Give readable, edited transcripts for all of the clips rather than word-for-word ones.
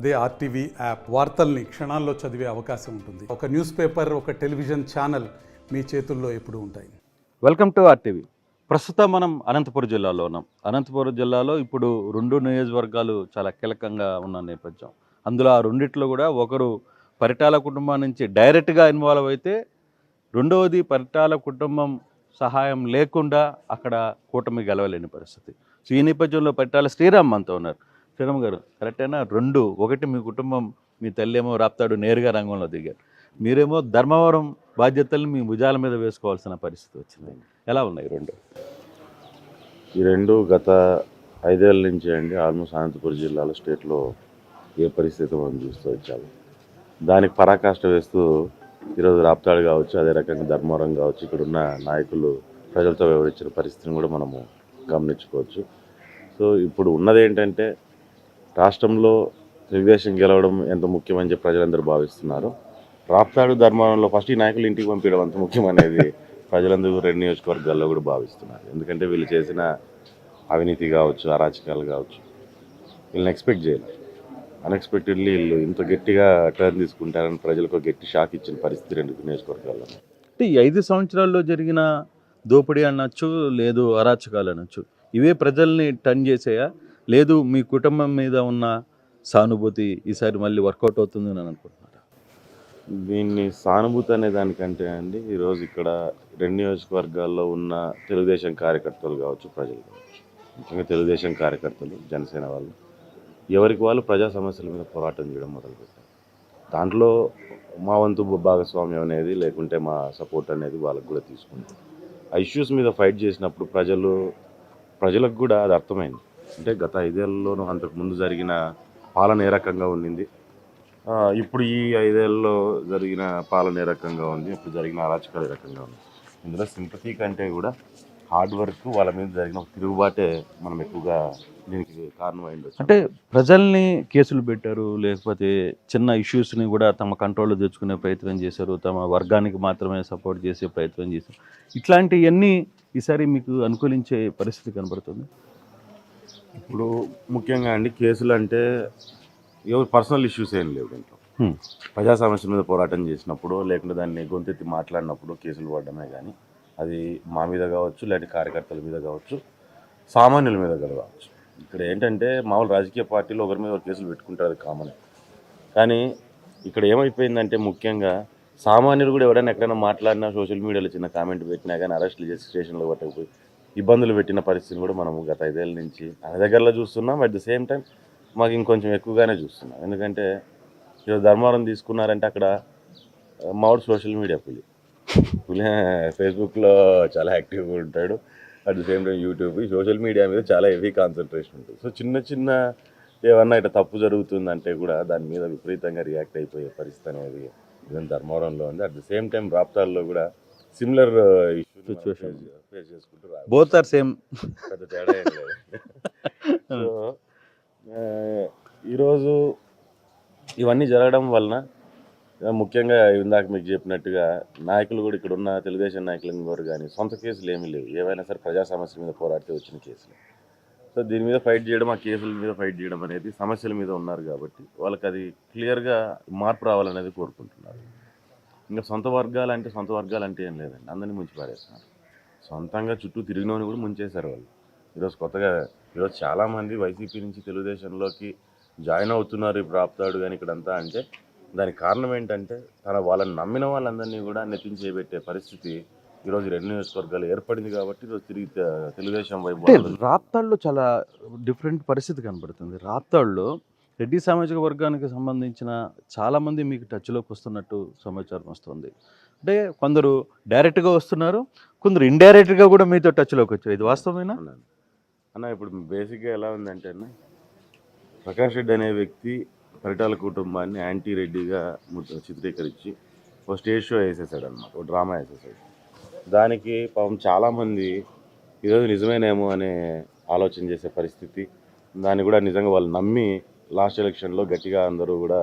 అదే RTV app వార్తల్ని క్షణాల్లో చదివే అవకాశం ఉంటుంది. ఒక న్యూస్ పేపర్, ఒక టెలివిజన్ ఛానల్ మీ చేతుల్లో ఎప్పుడూ ఉంటాయి. Welcome to RTV. ప్రస్తుతం మనం అనంతపురం జిల్లాలో ఉన్నాం. అనంతపురం జిల్లాలో ఇప్పుడు 2 నియోజకవర్గాలు చాలా కీలకంగా ఉన్న నేపథ్యం. అందులో ఆ రెండిట్లో కూడా ఒకరు పరిటాల కుటుంబం నుంచి డైరెక్ట్గా ఇన్వాల్వ్ అయితే, రెండవది పరిటాల కుటుంబం సహాయం లేకుండా అక్కడ కూటమి గెలవలేని పరిస్థితి. సో ఈ నేపథ్యంలో పరిటాల శ్రీరామ్ మనతో ఉన్నారు. శ్రీరామ్ గారు, కరెక్టేనా? ఒకటి మీ కుటుంబం, మీ తల్లి ఏమో రాప్తాడు నేరుగా రంగంలో దిగారు, మీరేమో ధర్మవరం బాధ్యతల్ని మీ భుజాల మీద వేసుకోవాల్సిన పరిస్థితి వచ్చింది. ఎలా ఉన్నాయి ఈ రెండు గత 5 ఏళ్ళ నుంచి అండి ఆల్మోస్ట్ అనంతపురం జిల్లాలో స్టేట్లో ఏ పరిస్థితి మనం చూస్తూ వచ్చాము. దానికి పరాకాష్ట వేస్తూ ఈరోజు రాప్తాడు కావచ్చు, అదే రకంగా ధర్మవరం కావచ్చు, ఇక్కడున్న నాయకులు ప్రజలతో వివరించిన పరిస్థితిని కూడా మనము గమనించుకోవచ్చు. సో ఇప్పుడు ఉన్నది ఏంటంటే, రాష్ట్రంలో తెలుగుదేశం గెలవడం ఎంత ముఖ్యమని చెప్పి ప్రజలందరూ భావిస్తున్నారు. రాప్తాడు ధర్మవరంలో ఫస్ట్ ఈ నాయకులు ఇంటికి పంపించడం అంత ముఖ్యమనేది ప్రజలందరూ 2 నియోజకవర్గాల్లో కూడా భావిస్తున్నారు. ఎందుకంటే వీళ్ళు చేసిన అవినీతి కావచ్చు, అరాచకాలు కావచ్చు, వీళ్ళని ఎక్స్పెక్ట్ చేయలేదు. అన్ఎక్స్పెక్టెడ్లీ వీళ్ళు ఇంత గట్టిగా టర్న్ తీసుకుంటారని ప్రజలకు గట్టి షాక్ ఇచ్చిన పరిస్థితి 2 నియోజకవర్గాల్లో. అంటే ఈ 5 సంవత్సరాల్లో జరిగిన దోపిడీ అనొచ్చు, లేదు అరాచకాలు అనొచ్చు, ఇవే ప్రజల్ని టర్న్ చేసేయా, లేదు మీ కుటుంబం మీద ఉన్న సానుభూతి ఈసారి మళ్ళీ వర్కౌట్ అవుతుంది అని అనుకుంటున్నారా? దీన్ని సానుభూతి అనే దానికంటే అండి, ఈరోజు ఇక్కడ 2 నియోజకవర్గాల్లో ఉన్న తెలుగుదేశం కార్యకర్తలు కావచ్చు, ప్రజలు కావచ్చు, ముఖ్యంగా తెలుగుదేశం కార్యకర్తలు, జనసేన వాళ్ళు ఎవరికి వాళ్ళు ప్రజా సమస్యల మీద పోరాటం చేయడం మొదలుపెట్టారు. దాంట్లో మా వంతు భాగస్వామ్యం అనేది, లేకుంటే మా సపోర్ట్ అనేది వాళ్ళకు కూడా తీసుకుంటాం. ఆ ఇష్యూస్ మీద ఫైట్ చేసినప్పుడు ప్రజలకు కూడా అది అర్థమైంది. అంటే గత 5 ఏళ్లలోనూ అంతకుముందు జరిగిన పాలన ఏ రకంగా ఉండింది, ఇప్పుడు ఈ 5 ఏళ్ళలో జరిగిన పాలన ఏ రకంగా ఉంది, ఇప్పుడు జరిగిన అరాచకాలు ఏ రకంగా ఉంది. ఇందులో సింపతి కంటే కూడా హార్డ్ వర్క్, వాళ్ళ మీద జరిగిన తిరుగుబాటే మనం ఎక్కువగా దీనికి కారణమైంది. అంటే ప్రజల్ని కేసులు పెట్టారు, లేకపోతే చిన్న ఇష్యూస్ని కూడా తమ కంట్రోల్లో తెచ్చుకునే ప్రయత్నం చేశారు, తమ వర్గానికి మాత్రమే సపోర్ట్ చేసే ప్రయత్నం చేశారు. ఇట్లాంటివన్నీ ఈసారి మీకు అనుకూలించే పరిస్థితి కనబడుతుంది. ఇప్పుడు ముఖ్యంగా అండి, కేసులు అంటే ఎవరు పర్సనల్ ఇష్యూస్ ఏం లేవు దీంట్లో. ప్రజా సమస్యల మీద పోరాటం చేసినప్పుడు, లేకుంటే దాన్ని గొంతెత్తి మాట్లాడినప్పుడు కేసులు పడడమే. కానీ అది మా మీద కావచ్చు, లేకపోతే కార్యకర్తల మీద కావచ్చు, సామాన్యుల మీద కావచ్చు. ఇక్కడ ఏంటంటే, మామూలు రాజకీయ పార్టీలు ఒకరి మీద ఒకరు కేసులు పెట్టుకుంటారు, అది కామన్. కానీ ఇక్కడ ఏమైపోయిందంటే, ముఖ్యంగా సామాన్యులు కూడా ఎవరైనా ఎక్కడైనా మాట్లాడినా, సోషల్ మీడియాలో చిన్న కామెంట్ పెట్టినా కానీ అరెస్టులు చేసి స్టేషన్లో పట్టకపోయి ఇబ్బందులు పెట్టిన పరిస్థితిని కూడా మనము గత 5 ఏళ్ళ నుంచి అనే దగ్గరలో చూస్తున్నాం. అట్ ది సేమ్ టైం మాకు ఇంకొంచెం ఎక్కువగానే చూస్తున్నాం. ఎందుకంటే ఈరోజు ధర్మవరం తీసుకున్నారంటే, అక్కడ మావాడు సోషల్ మీడియా పులి ఫేస్బుక్లో చాలా యాక్టివ్గా ఉంటాడు. At the same time YouTube, social media మీద చాలా హెవీ కాన్సన్ట్రేషన్ ఉంటుంది. సో చిన్న ఏమన్నా ఇట్లా తప్పు జరుగుతుందంటే కూడా దాని మీద విపరీతంగా రియాక్ట్ అయిపోయే పరిస్థితి అనేది ఇదని ధర్మవరంలో ఉంది. అట్ ది సేమ్ టైం రాప్తాడులో కూడా సిమిలర్ సిచ్యువేషన్ ఫేస్ చేసుకుంటూ బోత్ ఆర్ సేమ్, పెద్ద తేడా ఏం లేదు. సో ఈరోజు ఇవన్నీ జరగడం వలన ముఖ్యంగా ఇందాక మీకు చెప్పినట్టుగా నాయకులు కూడా, ఇక్కడ ఉన్న తెలుగుదేశం నాయకులు ఎవరు కానీ సొంత కేసులు ఏమీ లేవు. ఏవైనా సరే ప్రజా సమస్యల మీద పోరాడితే వచ్చిన కేసులు. సో దీని మీద ఫైట్ చేయడం, ఆ కేసుల మీద ఫైట్ చేయడం అనేది సమస్యల మీద ఉన్నారు కాబట్టి వాళ్ళకి అది క్లియర్గా మార్పు రావాలనేది కోరుకుంటున్నారు. ఇంకా సొంత వర్గాలు అంటే ఏం లేదండి, అందరినీ ముంచి పారేస్తున్నారు. సొంతంగా చుట్టూ తిరిగినోని కూడా ముంచేశారు వాళ్ళు. ఈరోజు చాలామంది వైసీపీ నుంచి తెలుగుదేశంలోకి జాయిన్ అవుతున్నారు ఇప్పుడు రాప్తాడు కానీ ఇక్కడంతా. అంటే దానికి కారణం ఏంటంటే, వాళ్ళని నమ్మిన వాళ్ళందరినీ కూడా నెత్తించేయబెట్టే పరిస్థితి ఈరోజు 2 నియోజకవర్గాలు ఏర్పడింది. కాబట్టి ఈరోజు తిరిగి తెలుగుదేశం వైపు రాప్తాడులో చాలా డిఫరెంట్ పరిస్థితి కనబడుతుంది. రాప్తాడులో రెడ్డి సామాజిక వర్గానికి సంబంధించిన చాలామంది మీకు టచ్లోకి వస్తున్నట్టు సమాచారం వస్తుంది. అంటే కొందరు డైరెక్ట్గా వస్తున్నారు, కొందరు ఇండైరెక్ట్గా కూడా మీతో టచ్లోకి వచ్చారు. ఇది వాస్తవమేనా అన్న? ఇప్పుడు బేసిక్గా ఎలా ఉందంటే అన్న, ప్రకాష్ రెడ్డి అనే వ్యక్తి పరిటాల కుటుంబాన్ని యాంటీ రెడ్డిగా చిత్రీకరించి ఒక స్టేజ్ షో వేసేసాడు అనమాట, ఒక డ్రామా వేసేసాడు. దానికి పాపం చాలామంది ఈరోజు నిజమేనేమో అనే ఆలోచన చేసే పరిస్థితి. దాన్ని కూడా నిజంగా వాళ్ళు నమ్మి లాస్ట్ ఎలక్షన్లో గట్టిగా అందరూ కూడా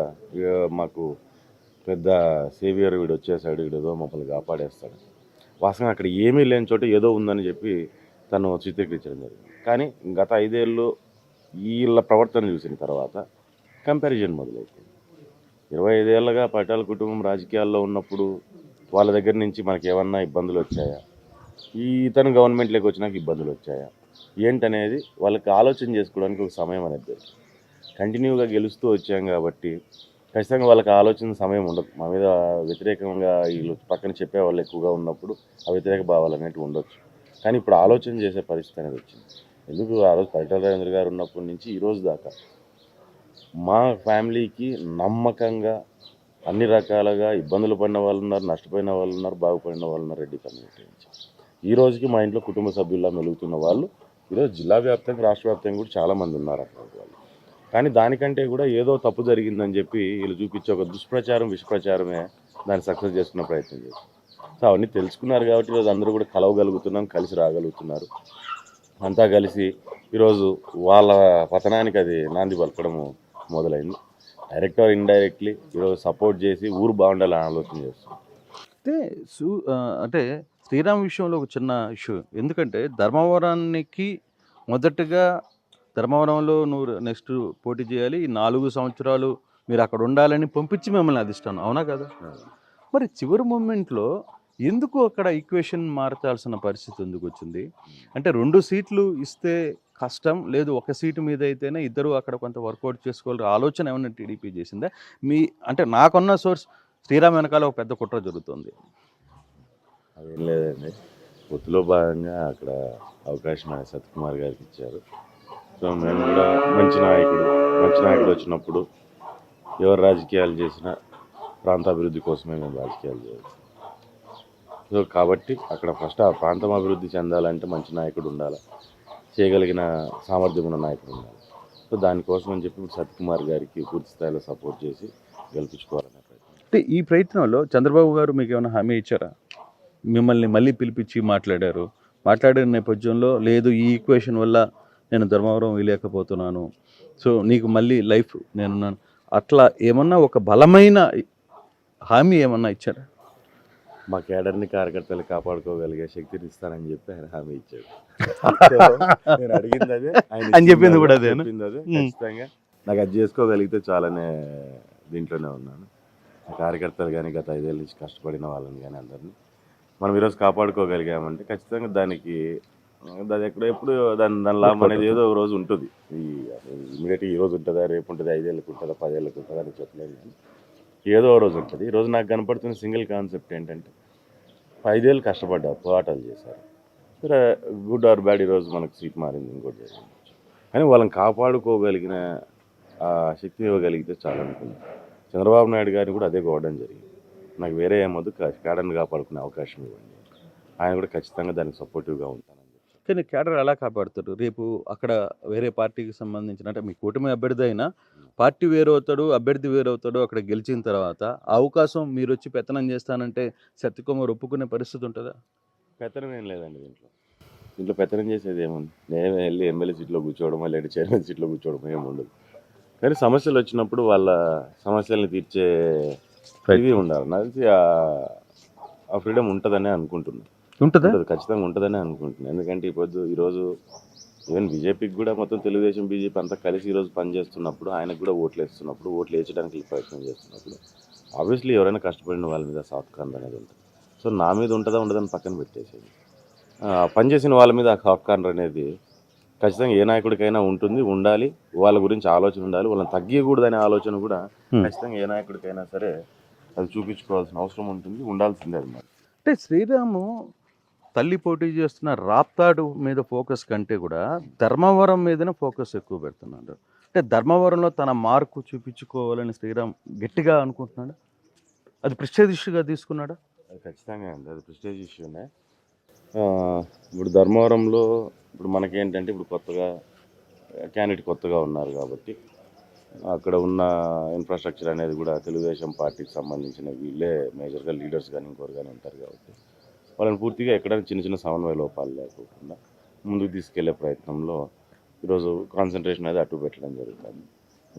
మాకు పెద్ద సేవియర్ వీడు వచ్చేసాడు, వీడేదో మమ్మల్ని కాపాడేస్తాడు, వాస్తవంగా అక్కడ ఏమీ లేని చోట ఏదో ఉందని చెప్పి తను చిత్రీకరించడం జరిగింది. కానీ గత 5 ఏళ్ళు వీళ్ళ ప్రవర్తన చూసిన తర్వాత కంపారిజన్ మొదలైపోయింది. 25 ఏళ్ళగా పటాల కుటుంబం రాజకీయాల్లో ఉన్నప్పుడు వాళ్ళ దగ్గర నుంచి మనకి ఏమన్నా ఇబ్బందులు వచ్చాయా, ఇతను గవర్నమెంట్లోకి వచ్చినాక ఇబ్బందులు వచ్చాయా ఏంటనేది వాళ్ళకి ఆలోచన చేసుకోవడానికి ఒక సమయం అనేది దొరికింది. కంటిన్యూగా గెలుస్తూ వచ్చాం కాబట్టి ఖచ్చితంగా వాళ్ళకి ఆలోచన సమయం ఉండదు. మా మీద వ్యతిరేకంగా వీళ్ళు పక్కన చెప్పే వాళ్ళు ఎక్కువగా ఉన్నప్పుడు ఆ వ్యతిరేక భావాలు అనేవి ఉండొచ్చు. కానీ ఇప్పుడు ఆలోచన చేసే పరిస్థితి అనేది వచ్చింది. ఎందుకు ఆ రోజు పరిటాల రాజేంద్ర గారు ఉన్నప్పటి నుంచి ఈ రోజు దాకా మా ఫ్యామిలీకి నమ్మకంగా అన్ని రకాలుగా ఇబ్బందులు పడిన వాళ్ళు ఉన్నారు, నష్టపోయిన వాళ్ళు ఉన్నారు, బాగుపడిన వాళ్ళు ఉన్నారు రెడ్డి కమ్యూనిటీ నుంచి. ఈ రోజుకి మా ఇంట్లో కుటుంబ సభ్యుల్లా మెలుగుతున్న వాళ్ళు ఈరోజు జిల్లా వ్యాప్తంగా రాష్ట్ర వ్యాప్తంగా కూడా చాలామంది ఉన్నారు అటువంటి వాళ్ళు. కానీ దానికంటే కూడా ఏదో తప్పు జరిగిందని చెప్పి వీళ్ళు చూపించే ఒక దుష్ప్రచారం, విషప్రచారమే దాన్ని సక్సెస్ చేసుకునే ప్రయత్నం చేస్తారు. సో అవన్నీ తెలుసుకున్నారు కాబట్టి ఈరోజు అందరూ కూడా కలవగలుగుతున్నాం, కలిసి రాగలుగుతున్నారు. అంతా కలిసి ఈరోజు వాళ్ళ పతనానికి అది నాంది పలకడము మొదలైంది. డైరెక్ట్ ఆర్ ఇండైరెక్ట్లీ ఈరోజు సపోర్ట్ చేసి ఊరు బాగుండాలని ఆలోచన చేస్తుంది. అయితే అంటే శ్రీరామ్ విషయంలో ఒక చిన్న ఇష్యూ. ఎందుకంటే ధర్మవరానికి మొదటగా ధర్మవరంలో నువ్వు నెక్స్ట్ పోటీ చేయాలి, ఈ 4 సంవత్సరాలు మీరు అక్కడ ఉండాలని పంపించి మిమ్మల్ని అధిష్టానం, అవునా కదా? మరి చివరి మూమెంట్లో ఎందుకు అక్కడ ఈక్వేషన్ మార్చాల్సిన పరిస్థితి ఎందుకు వచ్చింది? అంటే 2 సీట్లు ఇస్తే కష్టం, లేదు ఒక సీటు మీద అయితేనే ఇద్దరు అక్కడ కొంత వర్కౌట్ చేసుకోవాలి ఆలోచన ఏమన్నా టీడీపీ చేసిందా? అంటే నాకున్న సోర్స్ శ్రీరామ్ వెనకాల ఒక పెద్ద కుట్ర జరుగుతుంది. అదేం లేదండి, పొత్తులో భాగంగా అక్కడ అవకాశం సత్యకుమార్ గారికి ఇచ్చారు. సో మేము కూడా మంచి నాయకుడు వచ్చినప్పుడు ఎవరు రాజకీయాలు చేసినా ప్రాంతాభివృద్ధి కోసమే మేము రాజకీయాలు చేయాలి. సో కాబట్టి అక్కడ ఫస్ట్ ఆ ప్రాంతం అభివృద్ధి చెందాలంటే మంచి నాయకుడు ఉండాలి, చేయగలిగిన సామర్థ్యం ఉన్న నాయకుడు ఉండాలి. సో దానికోసం అని చెప్పి ఇప్పుడు సత్యకుమార్ గారికి పూర్తి స్థాయిలో సపోర్ట్ చేసి గెలిపించుకోవాలనే ప్రయత్నం. అంటే ఈ ప్రయత్నంలో చంద్రబాబు గారు మీకు ఏమైనా హామీ ఇచ్చారా? మిమ్మల్ని మళ్ళీ పిలిపించి మాట్లాడిన నేపథ్యంలో లేదు ఈ ఈక్వేషన్ వల్ల నేను ధర్మవరం వేయలేకపోతున్నాను, సో నీకు మళ్ళీ లైఫ్ నేనున్నాను, అట్లా ఏమన్నా ఒక బలమైన హామీ ఏమన్నా ఇచ్చారా? మా కేడర్ని కార్యకర్తలు కాపాడుకోగలిగే శక్తిని ఇస్తానని చెప్పి ఆయన హామీ ఇచ్చాడు. నేను అడిగింది అదే, అని చెప్పింది కూడా అదే. ఖచ్చితంగా నాకు అది చేసుకోగలిగితే చాలనే దీంట్లోనే ఉన్నాను. ఆ కార్యకర్తలు కానీ గత 5 ఏళ్ళ నుంచి కష్టపడిన వాళ్ళని కానీ అందరినీ మనం ఈరోజు కాపాడుకోగలిగామంటే ఖచ్చితంగా దానికి అది ఎప్పుడు దాని లాభం అనేది ఏదో ఒక రోజు ఉంటుంది. ఇమీడియట్గా ఈ రోజు ఉంటుందా, రేపు ఉంటుందా, 5 ఏళ్ళకి ఉంటుందా, 10 ఏళ్ళకి ఉంటుందా అని చెప్పలేదు. కానీ ఏదో ఒక రోజు ఉంటుంది. ఈరోజు నాకు కనపడుతున్న సింగిల్ కాన్సెప్ట్ ఏంటంటే 5 ఏళ్ళు కష్టపడ్డారు, పోరాటాలు చేశారు, సరే గుడ్ ఆర్ బ్యాడ్ ఈరోజు మనకు సీట్ మారింది, ఇంకోటి జరిగింది. కానీ వాళ్ళని కాపాడుకోగలిగిన ఆ శక్తిని ఇవ్వగలిగితే చాలా అనుకున్నాను. చంద్రబాబు నాయుడు గారిని కూడా అదే కోవడం జరిగింది. నాకు వేరే ఏమొద్దు, కేడర్ని కాపాడుకునే అవకాశం ఇవ్వండి. ఆయన కూడా ఖచ్చితంగా దానికి సపోర్టివ్గా ఉంటానని చెప్పి. కానీ కేడర్ ఎలా కాపాడుతాడు? రేపు అక్కడ వేరే పార్టీకి సంబంధించిన, అంటే మీ కూటమి అభ్యర్థి అయినా పార్టీ వేరవుతాడు, అభ్యర్థి వేరవుతాడు. అక్కడ గెలిచిన తర్వాత ఆ అవకాశం మీరు వచ్చి పెత్తనం చేస్తానంటే సత్యకుమార్ ఒప్పుకునే పరిస్థితి ఉంటుందా? పెత్తనం ఏం లేదండి దీంట్లో పెత్తనం చేసేది ఏముంది? నేను వెళ్ళి ఎమ్మెల్యే సీట్లో కూర్చోవడం, లేదా చైర్మన్ సీట్లో కూర్చోవడం ఏమి ఉండదు. కానీ సమస్యలు వచ్చినప్పుడు వాళ్ళ సమస్యల్ని తీర్చే ఇది ఉండాలి. నాకు తెలిసి ఆ ఫ్రీడమ్ ఉంటుందని అనుకుంటున్నాను. ఉంటుందా? ఖచ్చితంగా ఉంటుందని అనుకుంటున్నాను. ఎందుకంటే ఈరోజు ఈవెన్ బీజేపీకి కూడా మొత్తం తెలుగుదేశం బీజేపీ అంతా కలిసి ఈరోజు పనిచేస్తున్నప్పుడు, ఆయనకు కూడా ఓట్లు వేస్తున్నప్పుడు, ఓట్లు వేయించడానికి ప్రయత్నం చేస్తున్నప్పుడు ఆబ్వియస్లీ ఎవరైనా కష్టపడిన వాళ్ళ మీద సాఫ్ట్ కార్నర్ అనేది ఉంటుంది. సో నా మీద ఉంటుందా ఉండదని పక్కన పెట్టేసేది, పనిచేసిన వాళ్ళ మీద ఆ సాఫ్ట్ కార్నర్ అనేది ఖచ్చితంగా ఏ నాయకుడికైనా ఉంటుంది, ఉండాలి. వాళ్ళ గురించి ఆలోచన ఉండాలి, వాళ్ళని తగ్గకూడదనే ఆలోచన కూడా ఖచ్చితంగా ఏ నాయకుడికైనా సరే అది చూపించుకోవాల్సిన అవసరం ఉంటుంది, ఉండాల్సిందే అన్నమాట. అంటే శ్రీరాము తల్లి పోటీ చేస్తున్న రాప్తాడు మీద ఫోకస్ కంటే కూడా ధర్మవరం మీదనే ఫోకస్ ఎక్కువ పెడుతున్నాడు. అంటే ధర్మవరంలో తన మార్కు చూపించుకోవాలని శ్రీరామ్ గట్టిగా అనుకుంటున్నాడు. అది ప్రెస్టేజ్ ఇష్యూగా తీసుకున్నాడా? అది ఖచ్చితంగా అండి, అది ప్రెస్టేజ్ ఇష్యూనే. ఇప్పుడు ధర్మవరంలో ఇప్పుడు మనకేంటంటే ఇప్పుడు కొత్తగా క్యాండిడేట్ కొత్తగా ఉన్నారు కాబట్టి అక్కడ ఉన్న ఇన్ఫ్రాస్ట్రక్చర్ అనేది కూడా తెలుగుదేశం పార్టీకి సంబంధించిన వీళ్ళే మేజర్గా లీడర్స్ కానీ ఇంకోరు కానీ ఉంటారు కాబట్టి వాళ్ళని పూర్తిగా ఎక్కడైనా చిన్న చిన్న సమన్వయ లోపాలు లేకుండా ముందుకు తీసుకెళ్లే ప్రయత్నంలో ఈరోజు కాన్సన్ట్రేషన్ అనేది అటు పెట్టడం జరుగుతుంది.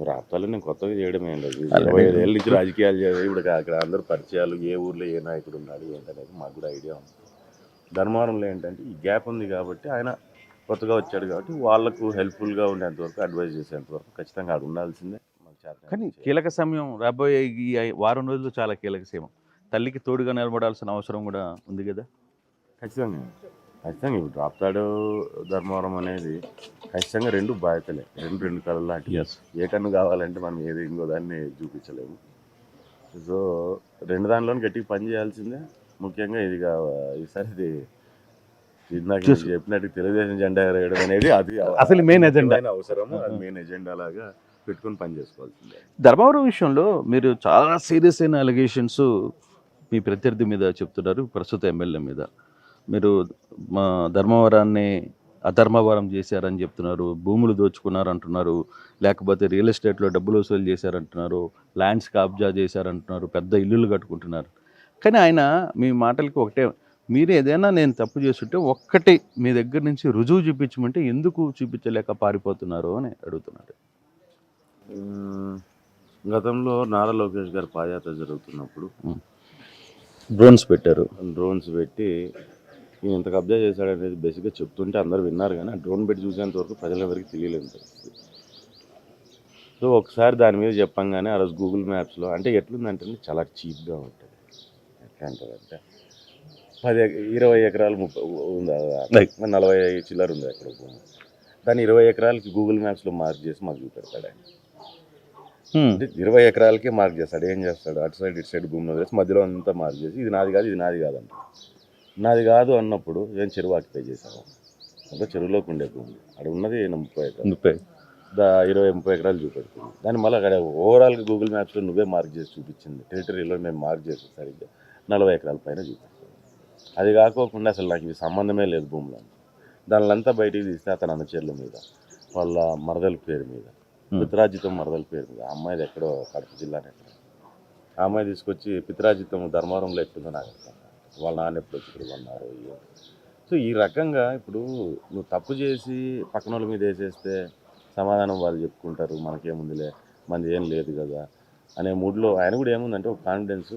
రాప్తాలు నేను కొత్తగా చేయడం ఏం లేదు, 25 ఏళ్ళ నుంచి రాజకీయాలు చేయాలి. ఇప్పుడు అక్కడ అందరూ పరిచయాలు, ఏ ఊర్లో ఏ నాయకుడు ఉన్నాడు ఏంటనేది మాకు కూడా ఐడియా ఉంది. ధర్మవరంలో ఏంటంటే ఈ గ్యాప్ ఉంది కాబట్టి ఆయన కొత్తగా వచ్చాడు కాబట్టి వాళ్ళకు హెల్ప్ఫుల్గా ఉండేంతవరకు, అడ్వైజ్ చేసేంతవరకు ఖచ్చితంగా ఆడు ఉండాల్సిందే. మాకు చేత కానీ కీలక సమయం రాబోయే ఈ వారం రోజులు చాలా కీలక సమయం. తల్లికి తోడుగా నిలబడాల్సిన అవసరం కూడా ఉంది కదా. ఖచ్చితంగా ఖచ్చితంగా ఇప్పుడు డ్రాప్తాడు ధర్మవరం అనేది ఖచ్చితంగా రెండు బాధ్యతలే, రెండు కళలు లాంటి. ఏ కన్ను కావాలంటే మనం ఏది ఇంకో దాన్ని చూపించలేము. సో రెండు దానిలో గట్టిగా పని చేయాల్సిందే. ముఖ్యంగా ఇది ఈసారి ఇది నాకు చెప్పినట్టు తెలుగుదేశం జెండా ఎగరేయడం అనేది అది అసలు మెయిన్ ఎజెండా అవసరము, అది మెయిన్ ఎజెండా లాగా పెట్టుకొని పని చేసుకోవాల్సిందే. ధర్మవరం విషయంలో మీరు చాలా సీరియస్ అయిన అలిగేషన్స్ మీ ప్రత్యర్థి మీద చెప్తున్నారు, ప్రస్తుత ఎమ్మెల్యే మీద. మీరు మా ధర్మవరాన్ని అధర్మవరం చేశారని చెప్తున్నారు, భూములు దోచుకున్నారు అంటున్నారు, లేకపోతే రియల్ ఎస్టేట్లో డబ్బులు వసూలు చేశారంటున్నారు, ల్యాండ్స్ కబ్జా చేశారంటున్నారు, పెద్ద ఇల్లులు కట్టుకుంటున్నారు. కానీ ఆయన మీ మాటలకి ఒకటే, మీరు ఏదైనా నేను తప్పు చేస్తుంటే ఒక్కటి మీ దగ్గర నుంచి రుజువు చూపించమంటే ఎందుకు చూపించలేక పారిపోతున్నారు అని అడుగుతున్నాడు. గతంలో నారా లోకేష్ గారు పాదయాత్ర జరుగుతున్నప్పుడు డ్రోన్స్ పెట్టారు. డ్రోన్స్ పెట్టి ఈయన ఎంత కబ్జా చేశాడనేది బేసిక్గా చెప్తుంటే అందరూ విన్నారు, కానీ ఆ డ్రోన్ పెట్టి చూసేంత వరకు ప్రజలెవరికి తెలియలేదు పరిస్థితి. సో ఒకసారి దాని మీద చెప్పంగానే ఆ రోజు గూగుల్ మ్యాప్స్లో అంటే ఎట్లుందంటే చాలా చీప్గా ఉంటుంది. ఎట్లా అంటారంటే 20 ఎకరాలు ఉందా, 40 చిల్లర ఉంది అక్కడ భూమి. దాన్ని 20 ఎకరాలకి గూగుల్ మ్యాప్స్లో మార్క్ చేసి మాకు చూపెడతాడు ఆయన. అంటే 20 ఎకరాలకే మార్క్ చేస్తాడు. ఏం చేస్తాడు, అటు సైడ్ ఇటు సైడ్ భూమిలో వేసి మధ్యలో అంతా మార్క్ చేసి ఇది నాది కాదు, ఇది నాది కాదంట. నాది కాదు అన్నప్పుడు ఏం చెరువు ఆక్యుపై చేశాను అంటే చెరువులోకి ఉండే భూమి అక్కడ ఉన్నది 30 ఎకరాలు, 20-30 ఎకరాలు చూపెడుతుంది. దాన్ని మళ్ళీ అక్కడ ఓవరాల్గా గూగుల్ మ్యాప్స్లో నువ్వే మార్క్ చేసి చూపించింది, టెరిటరీలో మేము మార్క్ చేసి సరిగ్గా 40 ఎకరాల పైన చూపిస్తాం. అది కాకోకుండా అసలు నాకు ఇవి సంబంధమే లేదు భూములు. దానిలంతా బయటికి తీస్తే అతను అనుచరుల మీద, వాళ్ళ మరదల పేరు మీద, పితరాజితం మరదల పేరు మీద, ఆ అమ్మాయిది ఎక్కడో కడప జిల్లానే ఎక్కడ, ఆ అమ్మాయి తీసుకొచ్చి పితరాజితం ధర్మవరంలో ఎట్టుందో నాకు అర్థం, వాళ్ళ నాన్న ఎప్పుడు వచ్చి ఇక్కడ కొన్నారు. సో ఈ రకంగా ఇప్పుడు నువ్వు తప్పు చేసి పక్కన వాళ్ళ మీద వేసేస్తే సమాధానం వాళ్ళు చెప్పుకుంటారు, మనకేముందిలే మంది ఏం లేదు కదా అనే మూడ్లో ఆయన కూడా ఏముందంటే ఒక కాన్ఫిడెన్స్,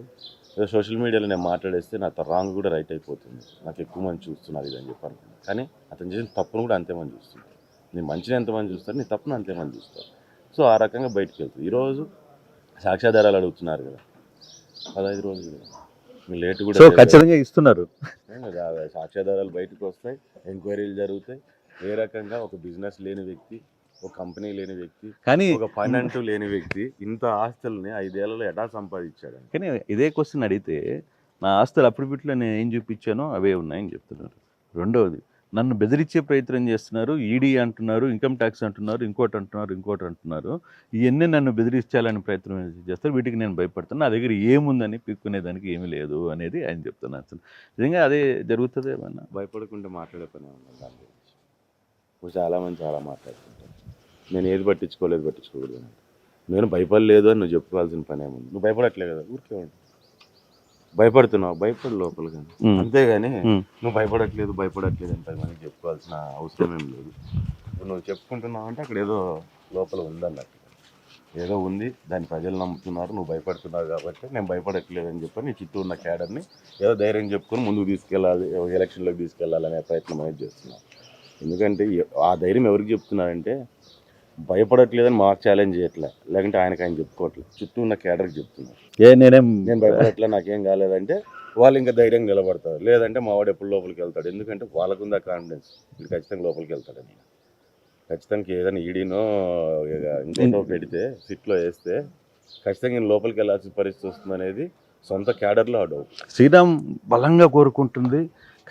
ఏదో సోషల్ మీడియాలో నేను మాట్లాడేస్తే నా రాంగ్ కూడా రైట్ అయిపోతుంది, నాకు ఎక్కువ మంది చూస్తున్నారు ఇది అని చెప్పి అనుకున్నాను. కానీ అతను చేసిన తప్పును కూడా అంతేమంది చూస్తున్నారు, నీ మంచిని ఎంతమంది చూస్తారు, నీ తప్పును అంతేమంది చూస్తారు. సో ఆ రకంగా బయటకు వెళ్తుంది. ఈరోజు సాక్ష్యాధారాలు అడుగుతున్నారు కదా, 15 రోజులు లేట్ కూడా ఖచ్చితంగా ఇస్తున్నారు. సాక్ష్యాధారాలు బయటకు వస్తాయి, ఎంక్వైరీలు జరుగుతాయి. ఏ రకంగా ఒక బిజినెస్ లేని వ్యక్తి, ఒక కంపెనీ లేని వ్యక్తి, కానీ ఒక పని అంటూ లేని వ్యక్తి ఇంత ఆస్తుల్ని 5 ఏళ్లలో ఎటా సంపాదించాడు. కానీ ఇదే క్వశ్చన్ అడిగితే నా ఆస్తులు అప్పుడు నేను ఏం చూపించానో అవే ఉన్నాయని చెప్తున్నారు. రెండవది, నన్ను బెదిరించే ప్రయత్నం చేస్తున్నారు, ఈడీ అంటున్నారు, ఇన్కమ్ ట్యాక్స్ అంటున్నారు, ఇంకోటి అంటున్నారు. ఇవన్నీ నన్ను బెదిరించాలని ప్రయత్నం చేస్తారు, వీటికి నేను భయపడతాను, నా దగ్గర ఏముందని పీక్కునేదానికి ఏమీ లేదు అనేది ఆయన చెప్తున్నారు. అసలు నిజంగా అదే జరుగుతుంది. ఏమన్నా భయపడకుండా మాట్లాడే పని ఉంది దాని గురించి. చాలామంది చాలా మాట్లాడుతుంటారు, నేను ఏది పట్టించుకోకూడదు అని. నేను భయపడలేదు అని నువ్వు చెప్పుకోవాల్సిన పని ఏముంది, నువ్వు భయపడట్లే కదా, ఊరికే భయపడుతున్నావు, భయపడు లోపలిగా, అంతేగాని నువ్వు భయపడట్లేదు అని 10 మందికి చెప్పుకోవాల్సిన అవసరం ఏం లేదు. నువ్వు చెప్పుకుంటున్నావు అంటే అక్కడ ఏదో లోపల ఉందన్నట్టు, ఏదో ఉంది, దాన్ని ప్రజలు నమ్ముతున్నారు, నువ్వు భయపడుతున్నావు కాబట్టి నేను భయపడట్లేదు అని చెప్పి నీ చుట్టూ ఉన్న క్యాడర్ని ఏదో ధైర్యం చెప్పుకొని ముందుకు తీసుకెళ్ళాలి, ఎలక్షన్లోకి తీసుకెళ్ళాలనే ప్రయత్నం అనేది చేస్తున్నావు. ఎందుకంటే ఆ ధైర్యం ఎవరికి చెప్తున్నారంటే భయపడట్లేదని మాకు ఛాలెంజ్ చేయట్లే, లేకుంటే ఆయన చెప్పుకోవట్లేదు, చుట్టూ ఉన్న క్యాడర్కి చెప్తున్నారు. నేను భయపడట్లే, నాకేం కాలేదంటే వాళ్ళు ఇంకా ధైర్యంగా నిలబడతారు. లేదంటే మా వాడు ఎప్పుడు లోపలికి వెళ్తాడు, ఎందుకంటే వాళ్ళకుందా కాన్ఫిడెన్స్, వీళ్ళు ఖచ్చితంగా లోపలికి వెళ్తాడని. ఖచ్చితంగా ఏదైనా ఈడీనో ఇంకోటో పెడితే సిట్లో వేస్తే ఖచ్చితంగా లోపలికి వెళ్ళాల్సిన పరిస్థితి వస్తుంది అనేది సొంత క్యాడర్లో ఆ డౌట్. శ్రీరామ్ బలంగా కోరుకుంటుంది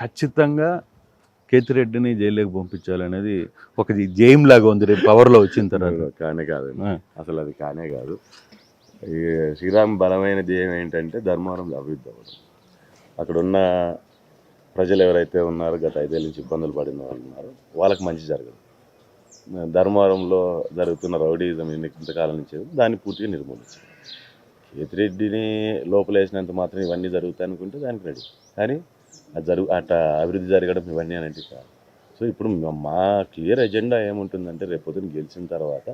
ఖచ్చితంగా కేతిరెడ్డిని జైల్లోకి పంపించాలనేది ఒక జైమ్ లాగా ఉంది రేపు పవర్లో వచ్చిన తర్వాత. కానే కాదు అసలు, అది కానే కాదు. ఈ శ్రీరామ్ బలమైన ధ్యేయం ఏంటంటే ధర్మవరంలో అభివృద్ధి అవ్వడం. అక్కడ ఉన్న ప్రజలు ఎవరైతే ఉన్నారో గత 5 ఏళ్ళ నుంచి ఇబ్బందులు పడిన వాళ్ళు ఉన్నారో వాళ్ళకి మంచి జరగదు. ధర్మవరంలో జరుగుతున్న రౌడీజం ఇంతకాలం నుంచి దాన్ని పూర్తిగా నిర్మూలించారు. కేతిరెడ్డిని లోపలేసినంత మాత్రం ఇవన్నీ జరుగుతాయి అనుకుంటే దానికి రెడీ, కానీ అది అట్లా అభివృద్ధి జరగడం ఇవన్నీ అనేది కాదు. సో ఇప్పుడు మా క్లియర్ ఎజెండా ఏముంటుందంటే రేపొద్దున గెలిచిన తర్వాత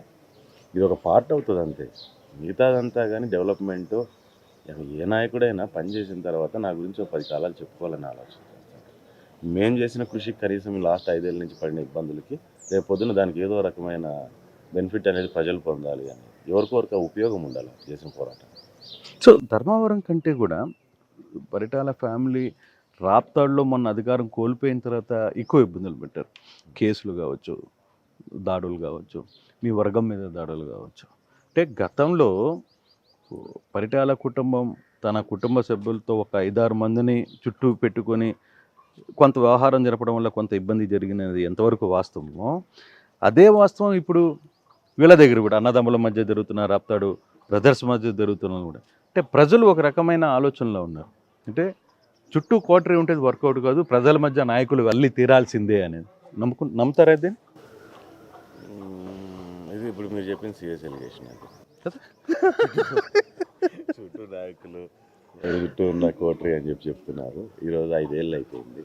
ఇది ఒక పార్ట్ అవుతుంది అంతే, మిగతాదంతా కానీ డెవలప్మెంటు ఏ నాయకుడైనా పనిచేసిన తర్వాత నా గురించి 10 కాలాలు చెప్పుకోవాలని ఆలోచన. మేము చేసిన కృషికి కనీసం లాస్ట్ 5 ఏళ్ళ నుంచి పడిన ఇబ్బందులకి రేపొద్దున దానికి ఏదో రకమైన బెనిఫిట్ అనేది ప్రజలు పొందాలి అని. ఎవరికొరకు ఉపయోగం ఉండాలి చేసిన పోరాటం. సో ధర్మవరం కంటే కూడా పరిటాల ఫ్యామిలీ రాప్తాడులో మొన్న అధికారం కోల్పోయిన తర్వాత ఎక్కువ ఇబ్బందులు పెట్టారు. కేసులు కావచ్చు, దాడులు కావచ్చు, మీ వర్గం మీద దాడులు కావచ్చు. అంటే గతంలో పరిటాల కుటుంబం తన కుటుంబ సభ్యులతో ఒక 5-6 మందిని చుట్టూ పెట్టుకొని కొంత వ్యవహారం జరపడం వల్ల కొంత ఇబ్బంది జరిగినది ఎంతవరకు వాస్తవమో, అదే వాస్తవం ఇప్పుడు వీళ్ళ దగ్గర కూడా అన్నదమ్ముల మధ్య జరుగుతున్న రాప్తాడు బ్రదర్స్ మధ్య జరుగుతున్నది కూడా. అంటే ప్రజలు ఒక రకమైన ఆలోచనలో ఉన్నారు. అంటే చుట్టూ కోటరీ ఉంటేది వర్కౌట్ కాదు, ప్రజల మధ్య నాయకులు వెళ్ళి తీరాల్సిందే అనేది నమ్ముతారా ఇది? ఇది ఇప్పుడు మీరు చెప్పిన సీరియస్ ఎలిగేషన్ అది. చుట్టూ నాయకులు చుట్టూ ఉన్న కోటరీ అని చెప్తున్నారు. ఈరోజు 5 ఏళ్ళు అయిపోయింది.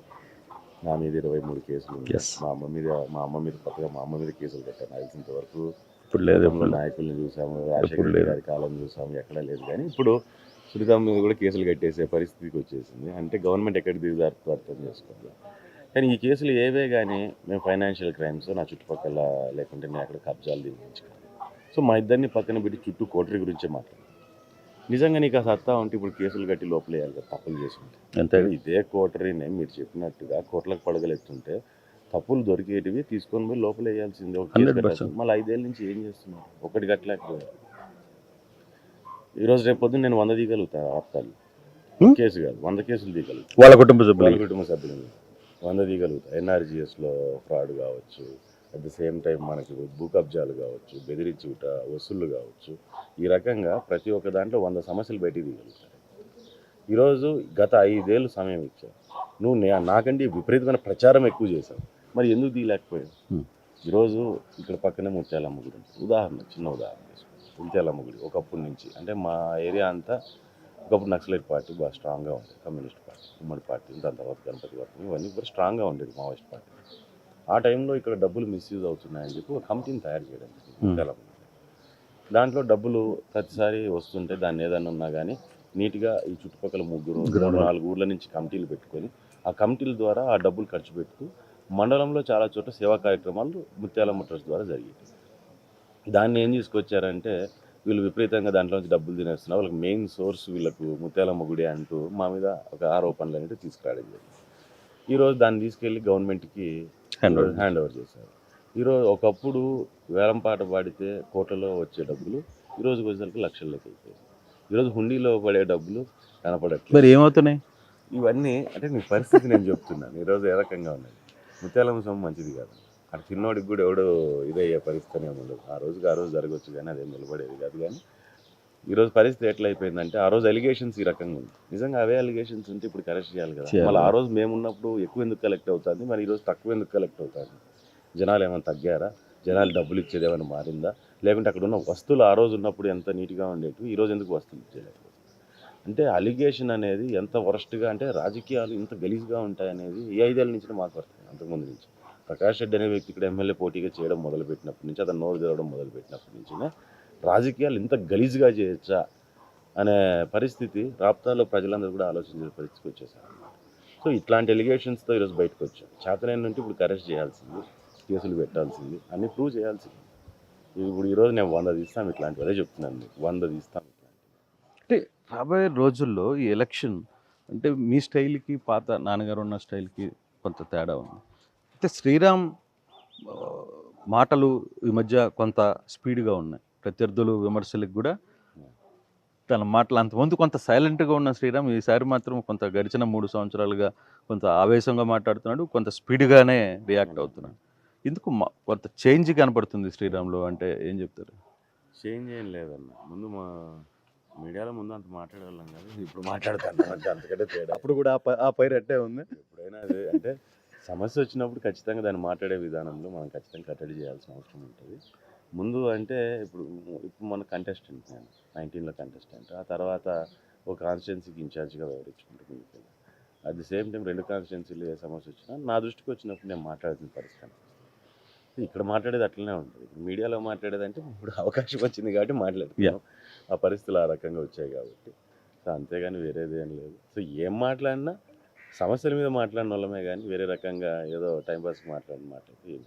నా మీద 23 కేసులు ఉన్నాయి. మా అమ్మ మీద కొత్తగా మా అమ్మ మీద కేసులు పెట్టాను. తెలిసినంత వరకు ఇప్పుడు లేదు. నాయకుల్ని చూసాము, రాజశేఖర గారి కాలం చూసాము, ఎక్కడా లేదు. కానీ ఇప్పుడు సునీత మీద కూడా కేసులు కట్టేసే పరిస్థితికి వచ్చేసింది. అంటే గవర్నమెంట్ ఎక్కడ దిగుదారు అర్థం చేసుకోవాలి. కానీ ఈ కేసులు ఏవే కానీ మేము ఫైనాన్షియల్ క్రైమ్స్, నా చుట్టుపక్కల లేకుంటే నేను అక్కడ కబ్జాలు దిగించుకోవాలి. సో మా ఇద్దరిని పక్కన పెట్టి చుట్టూ కోటరీ గురించే మాట్లాడాలి. నిజంగా నీకు ఆ సత్తా ఉంటే ఇప్పుడు కేసులు కట్టి లోపలేయాలి కదా, తప్పులు చేసుకుంటే. అంతే. ఇదే కోటరీనే మీరు చెప్పినట్టుగా కోట్లకు పడగలెత్తుంటే తప్పులు దొరికేటివి తీసుకొని పోయి లోపల వేయాల్సిందే. ఒక కేసు కట్టాల్సింది. మళ్ళీ 5 ఏళ్ళ నుంచి ఏం చేస్తున్నారు? ఒకటి కట్టలేకపోయారు. ఈరోజు రేపు పొద్దున్న నేను 100 దిగలుగుతాను. ఆప్తాలు కేసు కాదు, 100 కేసులు దిగలుగుతాను. వాళ్ళ కుటుంబ సభ్యులు 100 దిగలుగుతాయి. ఎన్ఆర్జీఎస్లో ఫ్రాడ్ కావచ్చు, అట్ ద సేమ్ టైం మనకి భూ కబ్జాలు కావచ్చు, బెదిరించుట, వసూళ్ళు కావచ్చు. ఈ రకంగా ప్రతి ఒక్క దాంట్లో 100 సమస్యలు బయటికి దిగలుగుతారు. ఈరోజు గత 5 ఏళ్ళు సమయం ఇచ్చావు. నువ్వు నాకంటే విపరీతమైన ప్రచారం ఎక్కువ చేశావు. మరి ఎందుకు తీయలేకపోయావు? ఈరోజు ఇక్కడ పక్కనే ముత్యాలమ్మ గుడి, ఉదాహరణ, చిన్న ఉదాహరణ తీసుకో. ముత్యాలమ్మ గుడి ఒకప్పటి నుంచి అంటే మా ఏరియా అంతా ఒకప్పుడు నక్సలైట్ పార్టీ బాగా స్ట్రాంగ్గా ఉండేది. కమ్యూనిస్ట్ పార్టీ, ఉమ్మడి పార్టీ, దాని తర్వాత గణపతి వర్గం, ఇవన్నీ కూడా స్ట్రాంగ్గా ఉండేది మావోయిస్ట్ పార్టీ. ఆ టైంలో ఇక్కడ డబ్బులు మిస్యూజ్ అవుతున్నాయని చెప్పి ఒక కమిటీని తయారు చేయడం ముత్యాలమ్మ. దాంట్లో డబ్బులు ప్రతిసారి వస్తుంటే దాన్ని ఏదైనా ఉన్నా కానీ నీట్గా ఈ చుట్టుపక్కల 3-4 ఊర్ల నుంచి కమిటీలు పెట్టుకొని ఆ కమిటీల ద్వారా ఆ డబ్బులు ఖర్చు పెడుతూ మండలంలో చాలా చోట్ల సేవా కార్యక్రమాలు ముత్యాలమ్మ ట్రస్ట్ ద్వారా జరిగేవి. దాన్ని ఏం తీసుకొచ్చారంటే వీళ్ళు విపరీతంగా దాంట్లో నుంచి డబ్బులు తినేస్తున్నారు, వాళ్ళకి మెయిన్ సోర్స్ వీళ్ళకు ముత్యాలమ్మ గుడి అంటూ మా మీద ఒక ఆరోపణలు అనేవి తీసుకురావడం జరిగింది. ఈరోజు దాన్ని తీసుకెళ్ళి గవర్నమెంట్కి హ్యాండ్ ఓవర్ చేశారు. ఈరోజు ఒకప్పుడు వేలంపాట పాడితే కోట్లలో వచ్చే డబ్బులు ఈరోజు వచ్చేసరికి లక్షల లెక్క అయిపోయాయి. ఈరోజు హుండీలో పడే డబ్బులు కనపడట్లేదు. మరి ఏమవుతున్నాయి ఇవన్నీ? అంటే నీ పరిస్థితి నేను చెప్తున్నాను. ఈరోజు ఏ రకంగా ఉన్నది? ముత్యాలమ్మ సొమ్ము మంచిది కాదు. అక్కడ చిన్నోడికి కూడా ఎవడో ఇదయ్యే పరిస్థితి ఏమి ఉండదు. ఆ రోజు జరగవచ్చు కానీ అదేం నిలబడేది కాదు. కానీ ఈరోజు పరిస్థితి ఎట్లా అయిపోయిందంటే ఆ రోజు అలిగేషన్స్ ఈ రకంగా ఉంది. నిజంగా అవే అలిగేషన్స్ ఉంటే ఇప్పుడు కరెక్ట్ చేయాలి కదా. మళ్ళీ ఆ రోజు మేమున్నప్పుడు ఎక్కువ ఎందుకు కలెక్ట్ అవుతుంది, మరి ఈరోజు తక్కువ ఎందుకు కలెక్ట్ అవుతుంది? జనాలు ఏమైనా తగ్గారా? జనాలు డబ్బులు ఇచ్చేది ఏమైనా మారిందా? లేకుంటే అక్కడ ఉన్న వస్తువులు ఆ రోజు ఉన్నప్పుడు ఎంత నీట్గా ఉండేవి, ఈరోజు ఎందుకు వస్తువులు ఇచ్చేయలేదు? అంటే అలిగేషన్ అనేది ఎంత వరస్ట్గా, అంటే రాజకీయాలు ఇంత గలీజ్గా ఉంటాయనేది ఈ 5 ఏళ్ళ నుంచి మాకు వస్తుంది. అంతకుముందు నుంచి ప్రకాష్ రెడ్డి అనే వ్యక్తి ఇక్కడ ఎమ్మెల్యే పోటీగా చేయడం మొదలుపెట్టినప్పటి నుంచి, అతను నోరు తెరవడం మొదలుపెట్టినప్పటి నుంచినే రాజకీయాలు ఇంత గలీజ్గా చేయొచ్చా అనే పరిస్థితి రాప్తాలో ప్రజలందరూ కూడా ఆలోచించే పరిస్థితికి వచ్చేసారు. సో ఇట్లాంటి ఎలిగేషన్స్తో ఈరోజు బయటకు వచ్చాం. చేతనైన నుండి ఇప్పుడు అరెస్ట్ చేయాల్సింది, కేసులు పెట్టాల్సింది, అన్ని ప్రూవ్ చేయాల్సింది. ఇప్పుడు ఈరోజు నేను 100 తీస్తాం ఇట్లాంటివి, అదే చెప్తున్నాను మీకు, 100 తీస్తాం ఇట్లాంటివి. అంటే రాబోయే రోజుల్లో ఈ ఎలక్షన్ అంటే మీ స్టైల్కి పాత నాన్నగారు ఉన్న స్టైల్కి కొంత తేడా ఉంది. అయితే శ్రీరామ్ మాటలు ఈ మధ్య కొంత స్పీడ్గా ఉన్నాయి. ప్రత్యర్థులు విమర్శలకు కూడా తన మాటలు అంతకుముందు కొంత సైలెంట్గా ఉన్న శ్రీరామ్ ఈసారి మాత్రం కొంత గడిచిన 3 సంవత్సరాలుగా కొంత ఆవేశంగా మాట్లాడుతున్నాడు, కొంత స్పీడ్గానే రియాక్ట్ అవుతున్నాడు. ఎందుకు కొంత చేంజ్ కనపడుతుంది శ్రీరామ్లో అంటే ఏం చెప్తారు? చేంజ్ ఏం లేదన్న. ముందు మా మీడియాలో ముందు అంత మాట్లాడేవాళ్ళం కదా, ఇప్పుడు మాట్లాడుతాను అంతకంటే తేడా. అప్పుడు కూడా ఆ పైరు అట్టే ఉంది. ఎప్పుడైనా అదే అంటే సమస్య వచ్చినప్పుడు ఖచ్చితంగా దాన్ని మాట్లాడే విధానంలో మనం ఖచ్చితంగా కట్టడి చేయాల్సిన అవసరం ఉంటుంది. ముందు అంటే ఇప్పుడు మన కంటెస్టెంట్, నేను 19లో కంటెస్టెంట్, ఆ తర్వాత ఒక కాన్స్టిట్యున్సీకి ఇన్ఛార్జ్గా వ్యవహరించుకుంటుంది. అట్ ది సేమ్ టైం 2 కాన్స్టిట్యున్సీలు ఏ సమస్య వచ్చినా నా దృష్టికి వచ్చినప్పుడు నేను మాట్లాడుతున్న పరిస్థితి. ఇక్కడ మాట్లాడేది అట్లనే ఉంటుంది. ఇప్పుడు మీడియాలో మాట్లాడేది అంటే ఇప్పుడు అవకాశం వచ్చింది కాబట్టి మాట్లాడుతున్నాం, ఆ పరిస్థితులు ఆ రకంగా వచ్చాయి కాబట్టి. సో అంతేగాని వేరేది ఏం లేదు. సో ఏం మాట్లాడినా సమస్యల మీద మాట్లాడిన వాళ్ళమే కానీ వేరే రకంగా ఏదో టైంపాస్కి మాట్లాడితే ఏం.